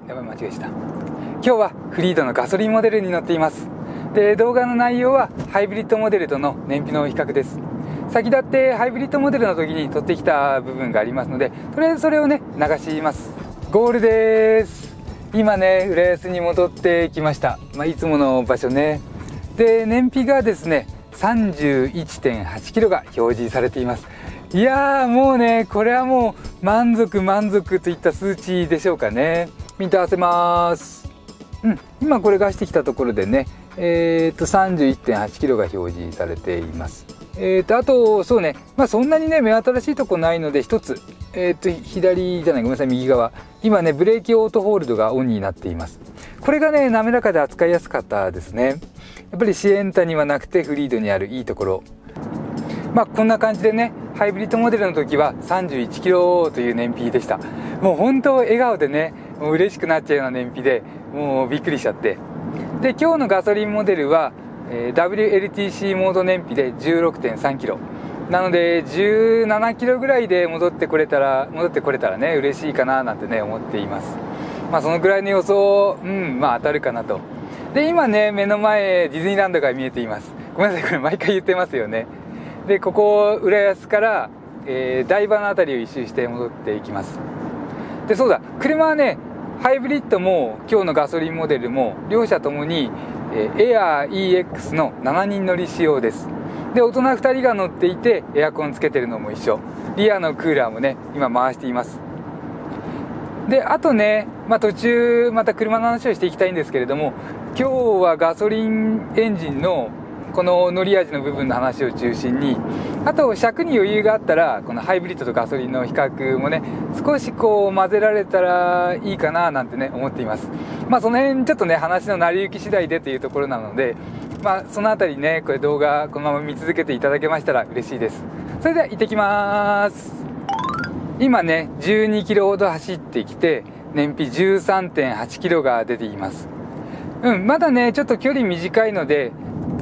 やばい、間違えした。今日はフリードのガソリンモデルに乗っています。で、動画の内容はハイブリッドモデルとの燃費の比較です。先立ってハイブリッドモデルの時に撮ってきた部分がありますので、とりあえずそれをね、流します。ゴールです。今ね、浦安に戻ってきました。いつもの場所ね。で、燃費がですね、31.8 キロが表示されています。いやー、もうね、これはもう満足といった数値でしょうかね。ミント合わせます。今これ出してきたところでね、31.8 キロが表示されています。あと、そうね、そんなにね、目新しいとこないので、一つ、左じゃない、ごめんなさい、右側。今ね、ブレーキオートホールドがオンになっています。これがね、滑らかで扱いやすかったですね。やっぱりシエンタにはなくてフリードにあるいいところ。こんな感じでね、ハイブリッドモデルの時は31キロという燃費でした。もう本当笑顔でね、もう嬉しくなっちゃうような燃費で、もうびっくりしちゃって。で、今日のガソリンモデルは、WLTC モード燃費で 16.3 キロ。なので、17キロぐらいで戻ってこれたらね、嬉しいかななんてね、思っています。そのぐらいの予想、当たるかなと。で、今ね、目の前、ディズニーランドが見えています。ごめんなさい、これ毎回言ってますよね。で、ここ、浦安から、台場のあたりを一周して戻っていきます。で、そうだ、車はね、ハイブリッドも今日のガソリンモデルも両車ともに、エアー EX の7人乗り仕様です。で、大人2人が乗っていてエアコンつけてるのも一緒。リアのクーラーもね、今回しています。で、あとね、途中また車の話をしていきたいんですけれども、今日はガソリンエンジンのこの乗り味の部分の話を中心に、あと尺に余裕があったらこのハイブリッドとガソリンの比較もね、少しこう混ぜられたらいいかななんてね、思っています。その辺ちょっとね、話の成り行き次第でというところなので、そのあたりね、これ動画このまま見続けていただけましたら嬉しいです。それでは行ってきます。今ね、12キロほど走ってきて燃費 13.8 キロが出ています。まだね、ちょっと距離短いので、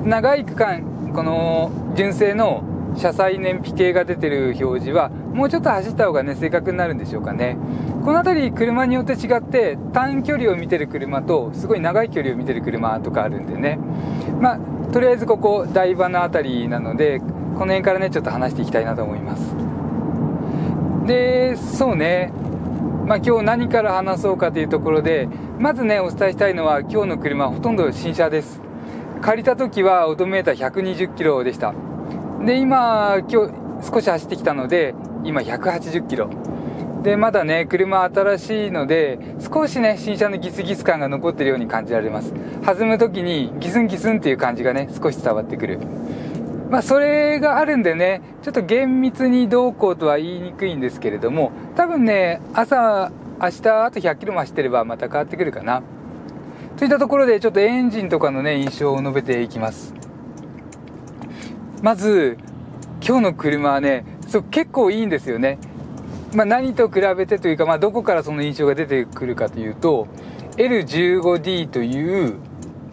長い区間この純正の車載燃費計が出てる表示はもうちょっと走った方がね、正確になるんでしょうかね。この辺り車によって違って、短距離を見てる車とすごい長い距離を見てる車とかあるんでね、とりあえずここ台場の辺りなので、この辺からねちょっと話していきたいなと思います。で、そうね、今日何から話そうかというところで、まずねお伝えしたいのは、今日の車はほとんど新車です。借りた時はオドメーター120キロでした。で、今日少し走ってきたので今180キロで、まだね車新しいので少しね新車のギスギス感が残っているように感じられます。弾む時にギスンギスンっていう感じがね少し伝わってくる。それがあるんでね、ちょっと厳密にどうこうとは言いにくいんですけれども、多分ね明日あと100キロも走ってればまた変わってくるかなといったところで、ちょっとエンジンとかのね印象を述べていきます。まず今日の車はね、結構いいんですよね。何と比べてというか、どこからその印象が出てくるかというと、 L15D という、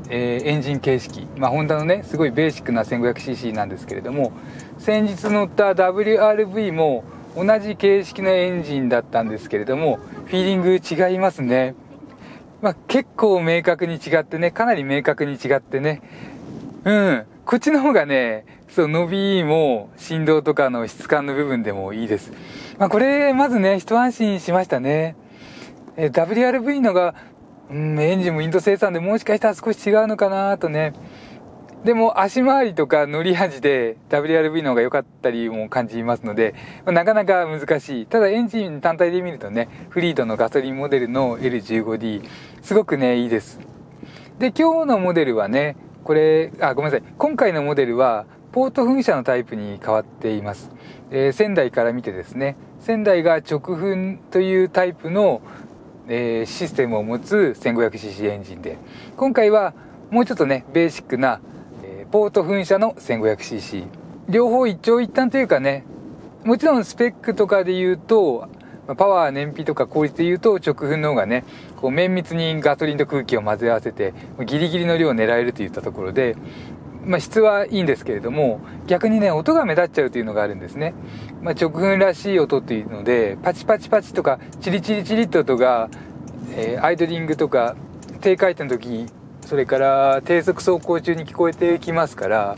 エンジン形式、ホンダのねすごいベーシックな 1500cc なんですけれども、先日乗った WRV も同じ形式のエンジンだったんですけれども、フィーリング違いますね。結構明確に違ってね、かなり明確に違ってね、こっちの方がね、伸びも振動とかの質感の部分でもいいです。これまずね一安心しましたね。WRV のが、エンジンもインド生産でもしかしたら少し違うのかなとね。でも足回りとか乗り味で WRV の方が良かったりも感じますので、なかなか難しい。ただエンジン単体で見るとね、フリードのガソリンモデルの L15D すごくねいいです。で、今日のモデルはね、これごめんなさい、今回のモデルはポート噴射のタイプに変わっています。仙台から見てですね、仙台が直噴というタイプの、システムを持つ 1500cc エンジンで、今回はもうちょっとねベーシックなポート噴射の 1500cc、 両方一長一短というかね、もちろんスペックとかで言うと、パワー、燃費とか効率で言うと直噴の方がねこう綿密にガソリンと空気を混ぜ合わせてギリギリの量を狙えるといったところで、質はいいんですけれども、逆にね音が目立っちゃうというのがあるんですね。直噴らしい音っていうので、パチパチパチとかチリチリチリって音がアイドリングとか低回転の時、それから低速走行中に聞こえてきますから、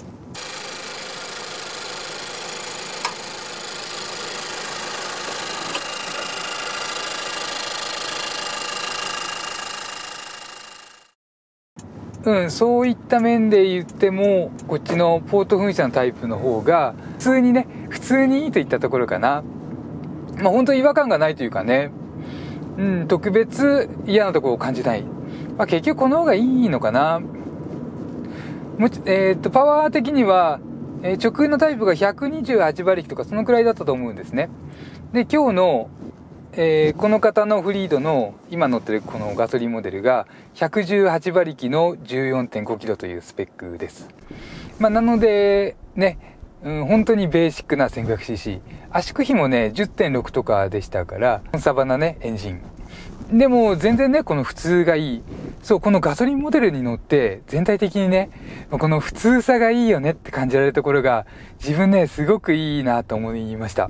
そういった面で言っても、こっちのポート噴射のタイプの方が普通にいいといったところかな。本当に違和感がないというかね、特別嫌なところを感じない。結局この方がいいのかな。パワー的には、直運のタイプが128馬力とかそのくらいだったと思うんですね。で、今日のこの方のフリードの今乗ってるこのガソリンモデルが118馬力の 14.5 キロというスペックです。なのでね、本当にベーシックな 1500cc、 圧縮比もね 10.6 とかでしたから、サバなねエンジンでも全然ね、この普通がいい。そう、このガソリンモデルに乗って全体的にね、この普通さがいいよねって感じられるところが自分ねすごくいいなと思いました。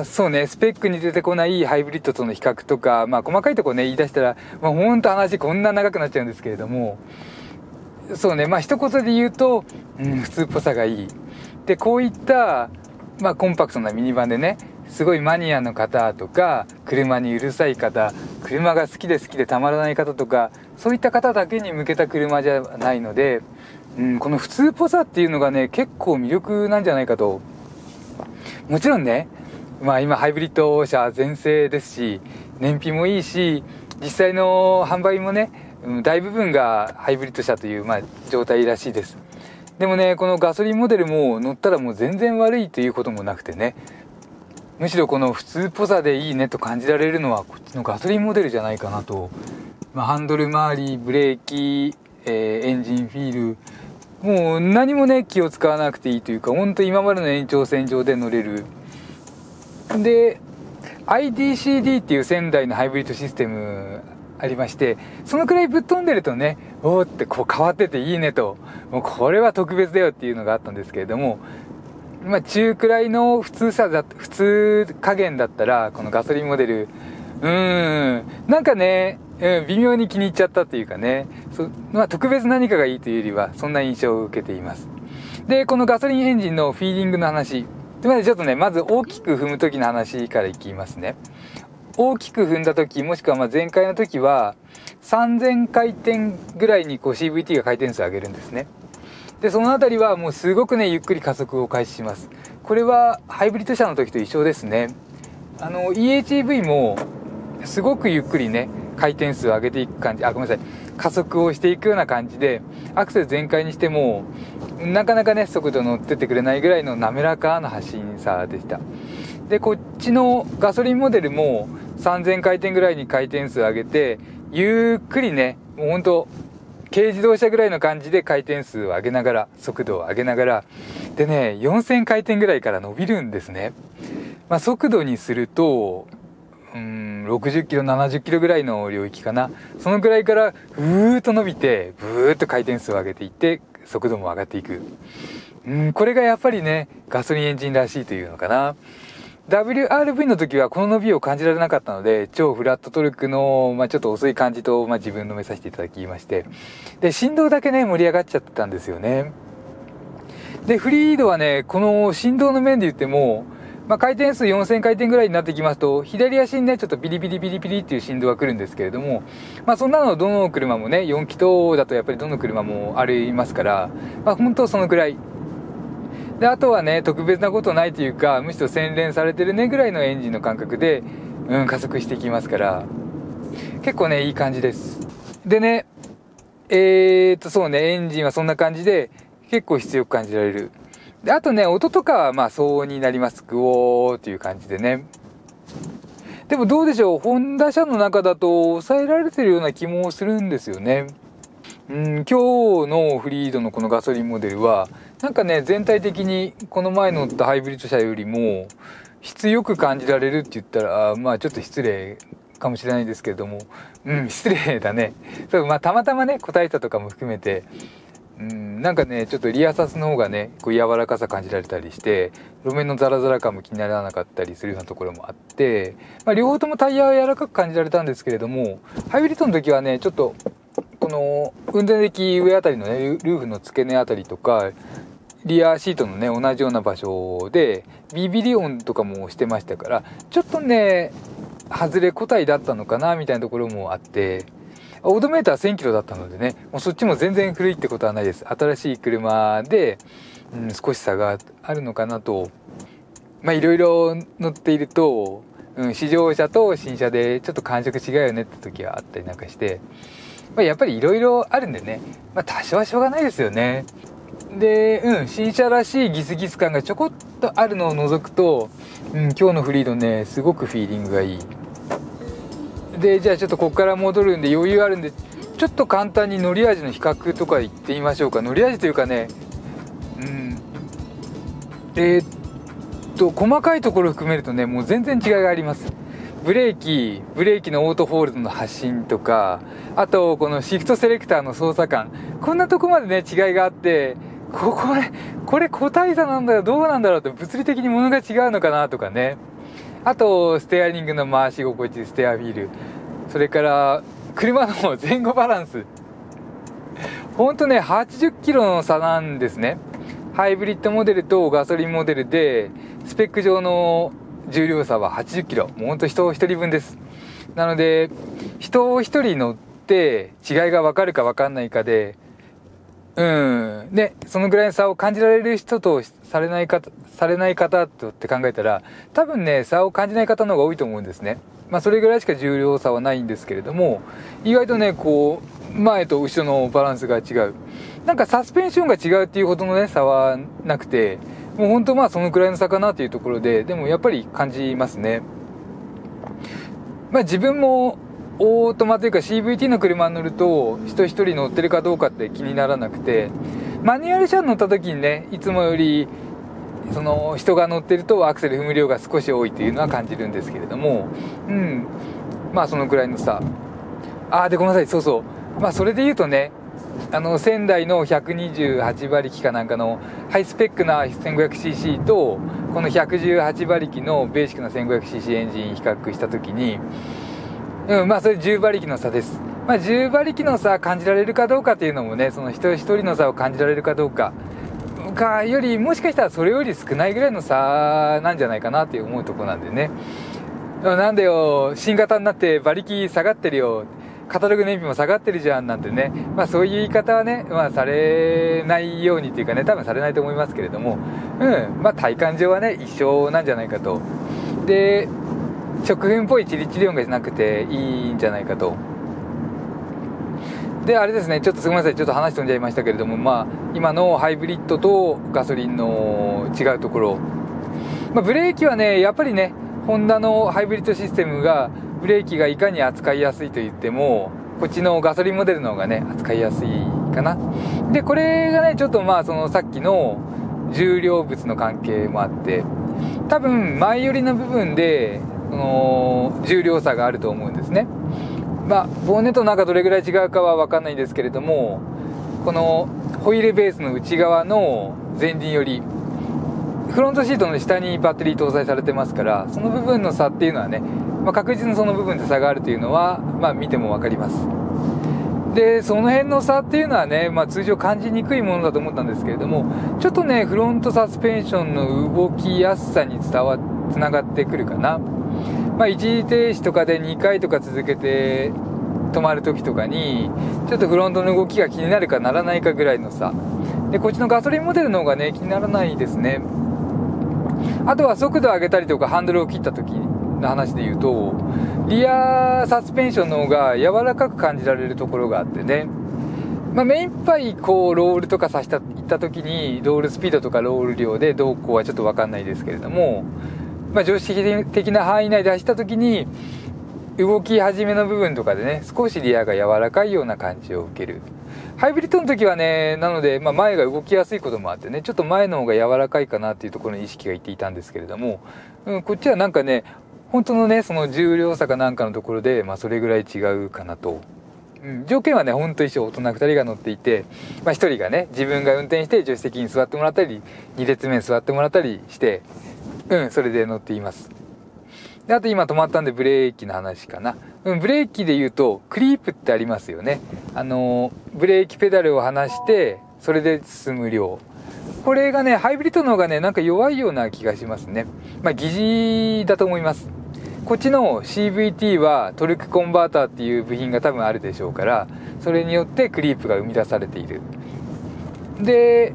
そうね、スペックに出てこないハイブリッドとの比較とか、細かいところね言い出したら、ほんと話こんな長くなっちゃうんですけれども、そうね、一言で言うと、普通っぽさがいい。で、こういった、コンパクトなミニバンでね、すごいマニアの方とか、車にうるさい方、車が好きでたまらない方とか、そういった方だけに向けた車じゃないので、この普通っぽさっていうのがね、結構魅力なんじゃないかと。もちろんね、今ハイブリッド車全盛ですし、燃費もいいし、実際の販売もね、大部分がハイブリッド車という、状態らしいです。でもね、このガソリンモデルも乗ったらもう全然悪いということもなくてね、むしろこの普通っぽさでいいねと感じられるのはこっちのガソリンモデルじゃないかなと。ハンドル周り、ブレーキ、エンジンフィール、もう何もね気を使わなくていいというか、本当今までの延長線上で乗れる。で IDCD っていう仙台のハイブリッドシステムありまして、そのくらいぶっ飛んでるとね、おーってこう変わってていいねと、もうこれは特別だよっていうのがあったんですけれども、中くらいの普通加減だったらこのガソリンモデル、なんかね、微妙に気に入っちゃったっていうかね、特別何かがいいというよりはそんな印象を受けています。で、このガソリンエンジンのフィーリングの話で、ちょっとね、まず大きく踏む時の話からいきますね。大きく踏んだ時、もしくは前回の時は3000回転ぐらいにCVT が回転数を上げるんですね。で、そのあたりはもうすごくねゆっくり加速を開始します。これはハイブリッド車の時と一緒ですね。EHEV もすごくゆっくりね回転数を上げていく感じ、ごめんなさい、加速をしていくような感じで、アクセル全開にしてもなかなかね速度乗ってってくれないぐらいの滑らかな発進さでした。で、こっちのガソリンモデルも3000回転ぐらいに回転数を上げて、ゆっくりね、もうほんと軽自動車ぐらいの感じで回転数を上げながら、速度を上げながら、でね、4000回転ぐらいから伸びるんですね。速度にすると60キロ70キロぐらいの領域かな。そのぐらいからふーっと伸びて、ブーっと回転数を上げていって速度も上がっていく。これがやっぱりねガソリンエンジンらしいというのかな。WRV の時はこの伸びを感じられなかったので、超フラットトルクの、ちょっと遅い感じと、自分のめさせていただきまして、で振動だけね盛り上がっちゃってたんですよね。でフリードはね、この振動の面で言っても、回転数4000回転ぐらいになってきますと、左足にねちょっとビリビリビリビリっていう振動が来るんですけれども、そんなのどの車もね、4気筒だとやっぱりどの車もありますから、本当そのくらいで、あとはね特別なことないというか、むしろ洗練されてるねぐらいのエンジンの感覚で、加速していきますから、結構ねいい感じです。でね、そうね、エンジンはそんな感じで結構必要感じられる。で、あとね、音とかは騒音になります。グオーっていう感じでね。でもどうでしょう、ホンダ車の中だと抑えられてるような気もするんですよね。今日のフリードのこのガソリンモデルはなんかね、全体的にこの前乗ったハイブリッド車よりも質よく感じられるって言ったらちょっと失礼かもしれないですけれども、失礼だね。そう、たまたまね個体差とかも含めて、なんかねちょっとリアサスの方がねこう柔らかさ感じられたりして、路面のザラザラ感も気にならなかったりするようなところもあって、両方ともタイヤは柔らかく感じられたんですけれども、ハイブリッドの時はねちょっとこの運転席上あたりのねルーフの付け根あたりとかリアシートのね同じような場所でビビリ音とかもしてましたから、ちょっとね外れ個体だったのかなみたいなところもあって、オードメーター1000キロだったのでね、もうそっちも全然古いってことはないです。新しい車で、少し差があるのかなと。いろいろ乗っていると、試乗車と新車でちょっと感触違うよねって時はあったりなんかして、やっぱりいろいろあるんでね、多少はしょうがないですよね。で、新車らしいギスギス感がちょこっとあるのを除くと、今日のフリードね、すごくフィーリングがいい。で、じゃあちょっとここから戻るんで余裕あるんで、ちょっと簡単に乗り味の比較とか言ってみましょうか。乗り味というかね、細かいところを含めるとね、もう全然違いがあります。ブレーキのオートホールドの発進とか、あとこのシフトセレクターの操作感、こんなとこまでね違いがあって、これ個体差なんだろう、どうなんだろうって、物理的に物が違うのかなとかね。あとステアリングの回し心地、ステアフィール、それから車の前後バランス、ほんとね80キロの差なんですね。ハイブリッドモデルとガソリンモデルでスペック上の重量差は80キロ、もうほんと人一人分です。なので人一人乗って違いが分かるか分かんないかで、でそのぐらいの差を感じられる人とされない方とって考えたら、多分ね差を感じない方の方が多いと思うんですね。それぐらいしか重量差はないんですけれども、意外とねこう前と後ろのバランスが違う、なんかサスペンションが違うっていうほどのね差はなくて、もうほんとそのくらいの差かなっていうところで、でもやっぱり感じますね。自分もオートマというか CVT の車に乗ると人一人乗ってるかどうかって気にならなくて、マニュアル車に乗った時にねいつもよりその人が乗ってるとアクセル踏む量が少し多いっていうのは感じるんですけれども、そのくらいの差。でごめんなさい、そうそれで言うとね、仙台の128馬力かなんかのハイスペックな 1500cc とこの118馬力のベーシックな 1500cc エンジン比較した時に、それ10馬力の差です。10馬力の差感じられるかどうかっていうのもね、その一人一人の差を感じられるかどうかより、もしかしたらそれより少ないぐらいの差なんじゃないかなって思うとこなんでね。なんでよ、新型になって馬力下がってるよ、カタログ燃費も下がってるじゃんなんてね、そういう言い方はね、されないようにっていうかね、多分されないと思いますけれども、体感上はね一緒なんじゃないかと。で直噴っぽいチリチリ音がなくていいんじゃないかと。であれですね、ちょっとすみません、ちょっと話飛んじゃいましたけれども、今のハイブリッドとガソリンの違うところ、ブレーキはねやっぱりね、ホンダのハイブリッドシステムがブレーキがいかに扱いやすいと言っても、こっちのガソリンモデルの方がね扱いやすいかな。でこれがねちょっとそのさっきの重量物の関係もあって、多分前寄りの部分でその重量差があると思うんですね。ボンネットの中どれぐらい違うかは分かんないんですけれども、このホイールベースの内側の前輪よりフロントシートの下にバッテリー搭載されてますから、その部分の差っていうのはね、確実にその部分で差があるというのは見ても分かります。でその辺の差っていうのはね、通常感じにくいものだと思ったんですけれども、ちょっとねフロントサスペンションの動きやすさにつながってくるかな。一時停止とかで2回とか続けて止まる時とかにちょっとフロントの動きが気になるかならないかぐらいの差で、こっちのガソリンモデルの方がね気にならないですね。あとは速度を上げたりとかハンドルを切った時の話で言うと、リアサスペンションの方が柔らかく感じられるところがあってね、目いっぱいこうロールとか行った時にロールスピードとかロール量でどうこうはちょっと分かんないですけれども、常識的な範囲内で走った時に動き始めの部分とかでね少しリアが柔らかいような感じを受ける。ハイブリッドの時はね、なので、前が動きやすいこともあってね、ちょっと前の方が柔らかいかなっていうところに意識がいっていたんですけれども、こっちはなんかね本当のねその重量差かなんかのところで、それぐらい違うかなと。条件はねほんと一緒。大人2人が乗っていて、1人がね自分が運転して助手席に座ってもらったり、2列目に座ってもらったりして、それで乗っています。であと今止まったんでブレーキの話かな。ブレーキで言うとクリープってありますよね。ブレーキペダルを離してそれで進む量、これがねハイブリッドの方がねなんか弱いような気がしますね。疑似だと思います。こっちの CVT はトルクコンバーターっていう部品が多分あるでしょうから、それによってクリープが生み出されている。で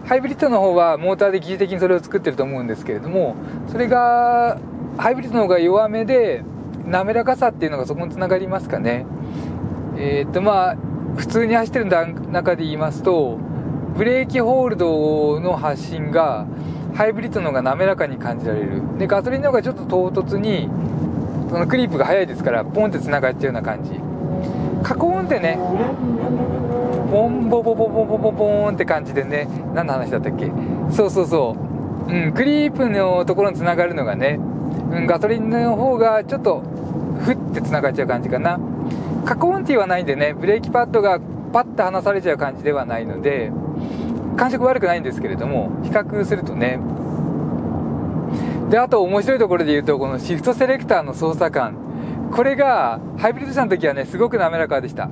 ハイブリッドの方はモーターで疑似的にそれを作ってると思うんですけれども、それがハイブリッドの方が弱めで滑らかさっていうのがそこにつながりますかね。普通に走ってる中で言いますと、ブレーキホールドの発進がハイブリッドの方が滑らかに感じられる。でガソリンの方がちょっと唐突にそのクリープが速いですからポンってつながっちゃうような感じ。カコーンってねボンボボボボボボボーンって感じでね、何の話だったっけ。クリープのところにつながるのがね、ガソリンの方がちょっとフッてつながっちゃう感じかな。カコーンって言わないんでね、ブレーキパッドがパッと離されちゃう感じではないので感触悪くないんですけれども、比較するとね。であと面白いところで言うと、このシフトセレクターの操作感、これがハイブリッド車の時はねすごく滑らかでした。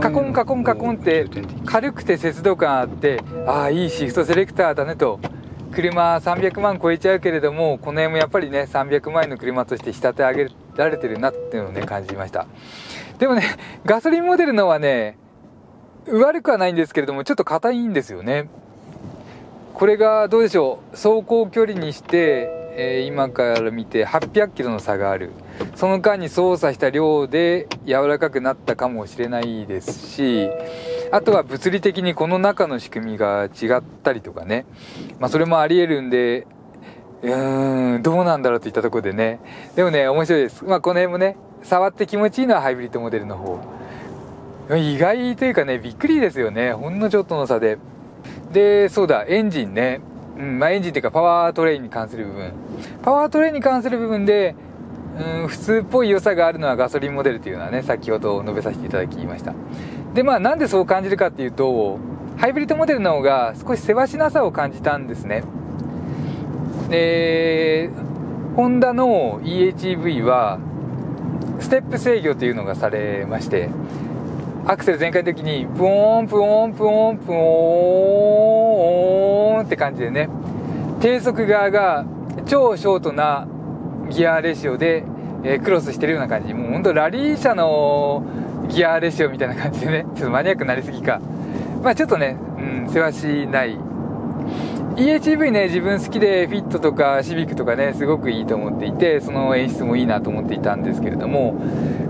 カコンカコンカコンって軽くて節度感あって、いいシフトセレクターだねと。車300万超えちゃうけれども、この辺もやっぱりね300万円の車として仕立て上げられてるなっていうのをね感じました。でもねガソリンモデルのはね悪くはないんですけれども、ちょっと硬いんですよね。これがどうでしょう、走行距離にして、今から見て800キロの差がある。その間に操作した量で柔らかくなったかもしれないですし、あとは物理的にこの中の仕組みが違ったりとかね、それもあり得るんで、どうなんだろうといったところでね。でもね面白いです。この辺もね触って気持ちいいのはハイブリッドモデルの方。意外というかねびっくりですよね、ほんのちょっとの差で。でそうだ、エンジンね、エンジンっていうかパワートレインに関する部分で普通っぽい良さがあるのはガソリンモデルというのはね先ほど述べさせていただきました。でなんでそう感じるかっていうと、ハイブリッドモデルの方が少しせわしなさを感じたんですね。でホンダの EHEV はステップ制御というのがされまして、アクセル全開の時にプオーンプオーンプオーンプオーンって感じでね、低速側が超ショートなギアレシオで、クロスしてるような感じ。もうほんとラリー車のギアレシオみたいな感じでね、ちょっとマニアックになりすぎか。ちょっとね、せわしない。EHEV ね、自分好きでフィットとかシビックとかね、すごくいいと思っていて、その演出もいいなと思っていたんですけれども、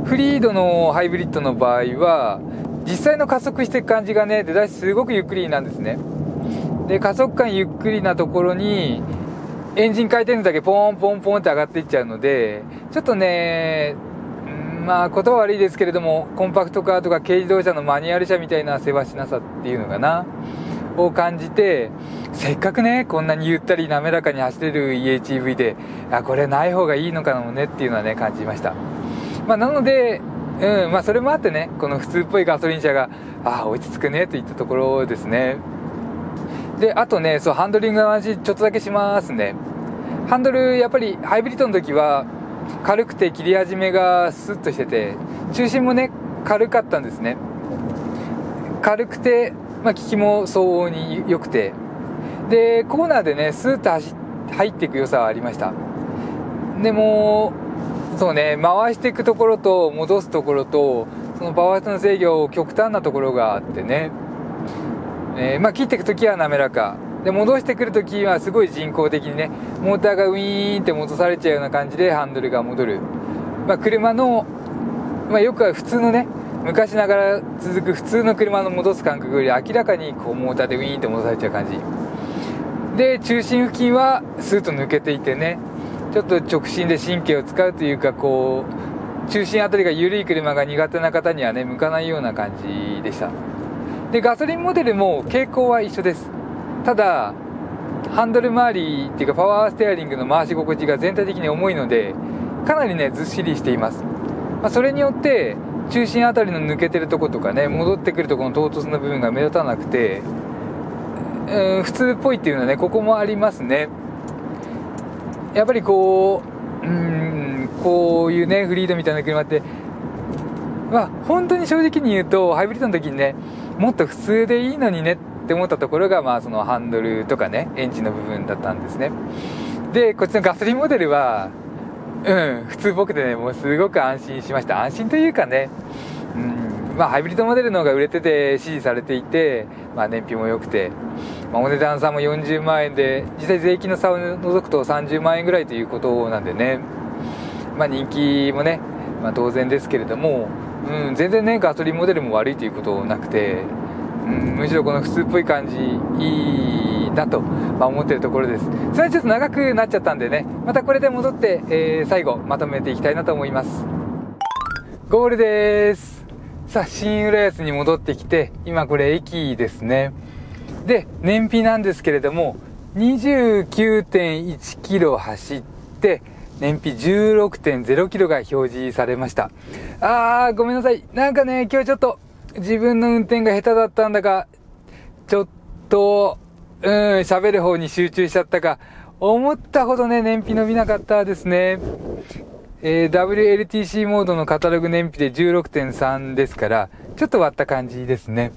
フリードのハイブリッドの場合は、実際の加速していく感じがね、出だしすごくゆっくりなんですね。で、加速感ゆっくりなところに、エンジン回転数だけポンポンポンって上がっていっちゃうので、ちょっとね、言葉悪いですけれども、コンパクトカーとか軽自動車のマニュアル車みたいなせわしなさっていうのかなを感じて、せっかくねこんなにゆったり滑らかに走れる EHEV でこれない方がいいのかもねっていうのはね感じました。なので、それもあってね、この普通っぽいガソリン車が落ち着くねといったところですね。であとね、ハンドリングの話ちょっとだけしますね。ハンドルやっぱりハイブリッドの時は軽くて切り始めがスッとしてて、中心もね軽かったんですね。軽くて、効きも相応に良くて、でコーナーでねスーッと入っていく良さはありました。でもそうね、回していくところと戻すところと、そのパワーストの制御極端なところがあってね、切っていく時は滑らかで、戻してくる時はすごい人工的にね、モーターがウィーンって戻されちゃうような感じでハンドルが戻る。車の、よくは普通のね、昔ながら続く普通の車の戻す感覚より明らかにこうモーターでウィーンって戻されちゃう感じで、中心付近はスーッと抜けていてね、ちょっと直進で神経を使うというか、こう中心あたりが緩い車が苦手な方にはね向かないような感じでした。でガソリンモデルも傾向は一緒です。ただハンドル周りっていうかパワーステアリングの回し心地が全体的に重いので、かなりねずっしりしています。それによって中心あたりの抜けてるとことかね、戻ってくるとこの唐突な部分が目立たなくて、普通っぽいっていうのはね、ここもありますね。やっぱりこういうね、フリードみたいな車って、本当に正直に言うと、ハイブリッドの時にね、もっと普通でいいのにねって思ったところが、そのハンドルとかね、エンジンの部分だったんですね。で、こっちのガソリンモデルは、普通っぽくてね、もうすごく安心しました。安心というかね、ハイブリッドモデルの方が売れてて支持されていて、燃費も良くて、お値段差も40万円で、実際税金の差を除くと30万円ぐらいということなんでね、人気もね、当然ですけれども、全然ね、ガソリンモデルも悪いということなくて、むしろこの普通っぽい感じいいなと、思っているところです。それはちょっと長くなっちゃったんでね、またこれで戻って、最後まとめていきたいなと思います。ゴールです。さあ、新浦安に戻ってきて、今これ駅ですね。で、燃費なんですけれども、29.1 キロ走って、燃費 16.0 キロが表示されました。ごめんなさい。なんかね、今日ちょっと自分の運転が下手だったんだか、ちょっと、喋る方に集中しちゃったか、思ったほどね、燃費伸びなかったですね。WLTC モードのカタログ燃費で 16.3 ですから、ちょっと割った感じですね。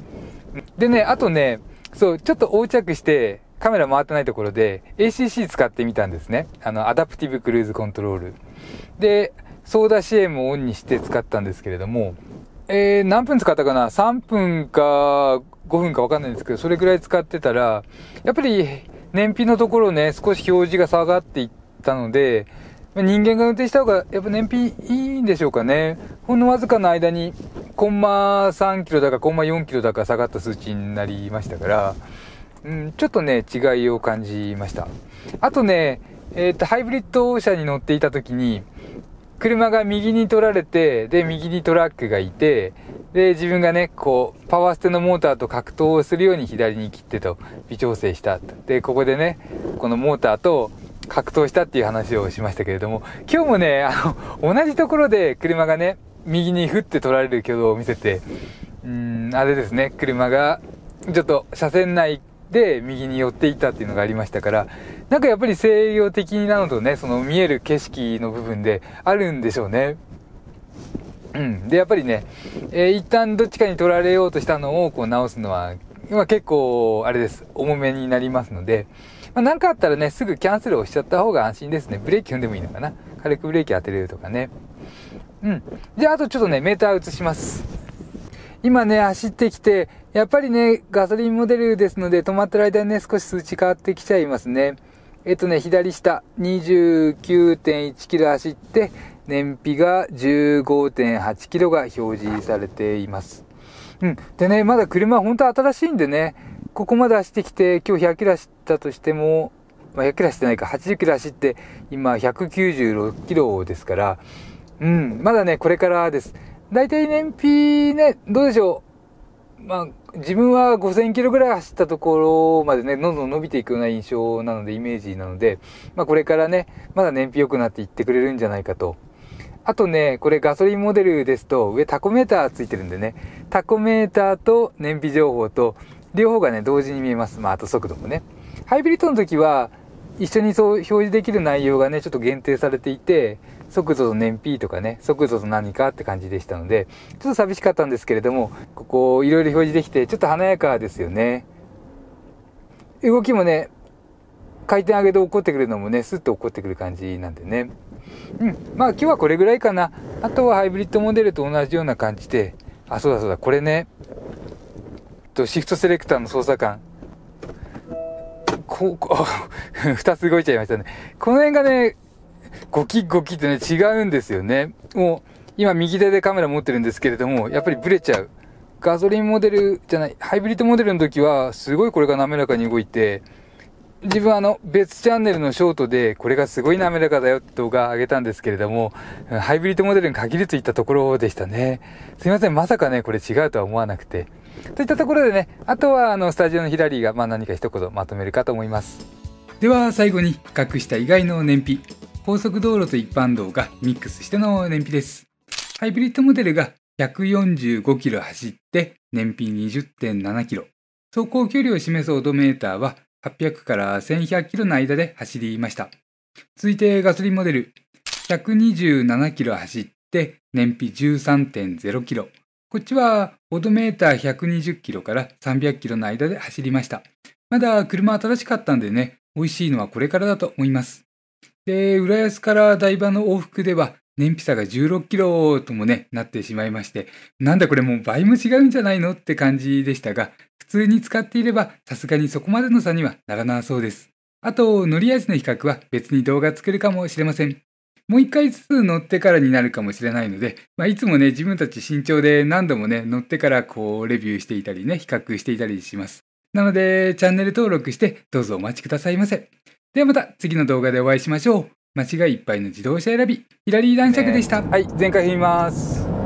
でね、あとね、ちょっと横着して、カメラ回ってないところで ACC 使ってみたんですね。アダプティブクルーズコントロール。で、操舵支援もオンにして使ったんですけれども、何分使ったかな ?3 分か5分か分かんないんですけど、それぐらい使ってたら、やっぱり燃費のところね、少し表示が下がっていったので、人間が運転した方がやっぱ燃費いいんでしょうかね。ほんのわずかの間にコンマ3キロだかコンマ4キロだか下がった数値になりましたから、ちょっとね、違いを感じました。あとね、ハイブリッド車に乗っていた時に、車が右に取られて、で、右にトラックがいて、で、自分がね、パワーステのモーターと格闘するように左に切ってと微調整した。で、ここでね、このモーターと格闘したっていう話をしましたけれども、今日もね、同じところで車がね、右に振って取られる挙動を見せて、あれですね、車がちょっと車線内で右に寄っていったっていうのがありましたから、なんかやっぱり制御的なのとね、その見える景色の部分であるんでしょうね。で、やっぱりね、一旦どっちかに取られようとしたのを直すのは、今結構、あれです、重めになりますので、なんかあったらね、すぐキャンセルをしちゃった方が安心ですね。ブレーキ踏んでもいいのかな。軽くブレーキ当てれるとかね。じゃあ、あとちょっとね、メーター移します。今ね、走ってきて、やっぱりね、ガソリンモデルですので、止まってる間にね、少し数値変わってきちゃいますね。左下、29.1 キロ走って、燃費が 15.8 キロが表示されています。でね、まだ車本当新しいんでね、ここまで走ってきて、今日100キロ走ったとしても、100キロ走ってないか、80キロ走って、今196キロですから、まだね、これからです。だいたい燃費ね、どうでしょう。自分は5000キロぐらい走ったところまでね、どんどん伸びていくような印象なので、イメージなので、これからね、まだ燃費良くなっていってくれるんじゃないかと。あとね、これガソリンモデルですと、上タコメーターついてるんでね、タコメーターと燃費情報と、両方がね、同時に見えます。あと速度もね。ハイブリッドの時は、一緒にそう表示できる内容がね、ちょっと限定されていて、速度と燃費とかね、速度と何かって感じでしたので、ちょっと寂しかったんですけれども、ここいろいろ表示できて、ちょっと華やかですよね。動きもね、回転上げで起こってくるのもね、スッと起こってくる感じなんでね。今日はこれぐらいかな。あとはハイブリッドモデルと同じような感じで、そうだ、これね、シフトセレクターの操作感。二つ動いちゃいましたね。この辺がね、ゴキゴキってね、違うんですよね。もう、今右手でカメラ持ってるんですけれども、やっぱりブレちゃう。ガソリンモデルじゃない、ハイブリッドモデルの時は、すごいこれが滑らかに動いて、自分別チャンネルのショートで、これがすごい滑らかだよって動画上げたんですけれども、ハイブリッドモデルに限るといったところでしたね。すいません、まさかね、これ違うとは思わなくて。といったところでね、あとはスタジオのヒラリーが何か一言まとめるかと思います。では最後に比較した以外の燃費。高速道路と一般道がミックスしての燃費です。ハイブリッドモデルが145キロ走って燃費 20.7 キロ。走行距離を示すオドメーターは800から1100キロの間で走りました。続いてガソリンモデル。127キロ走って燃費 13.0 キロ。こっちはオドメーター120キロから300キロの間で走りました。まだ車新しかったんでね、美味しいのはこれからだと思います。で、浦安から台場の往復では燃費差が16キロともね、なってしまいまして、なんだこれもう倍も違うんじゃないのって感じでしたが、普通に使っていればさすがにそこまでの差にはならなそうです。あと、乗り味の比較は別に動画作るかもしれません。もう一回ずつ乗ってからになるかもしれないので、いつもね、自分たち慎重で何度もね、乗ってからレビューしていたりね、比較していたりします。なので、チャンネル登録してどうぞお待ちくださいませ。ではまた次の動画でお会いしましょう。間違いいっぱいの自動車選び、ヒラリー男爵でした。はい、全開踏みます。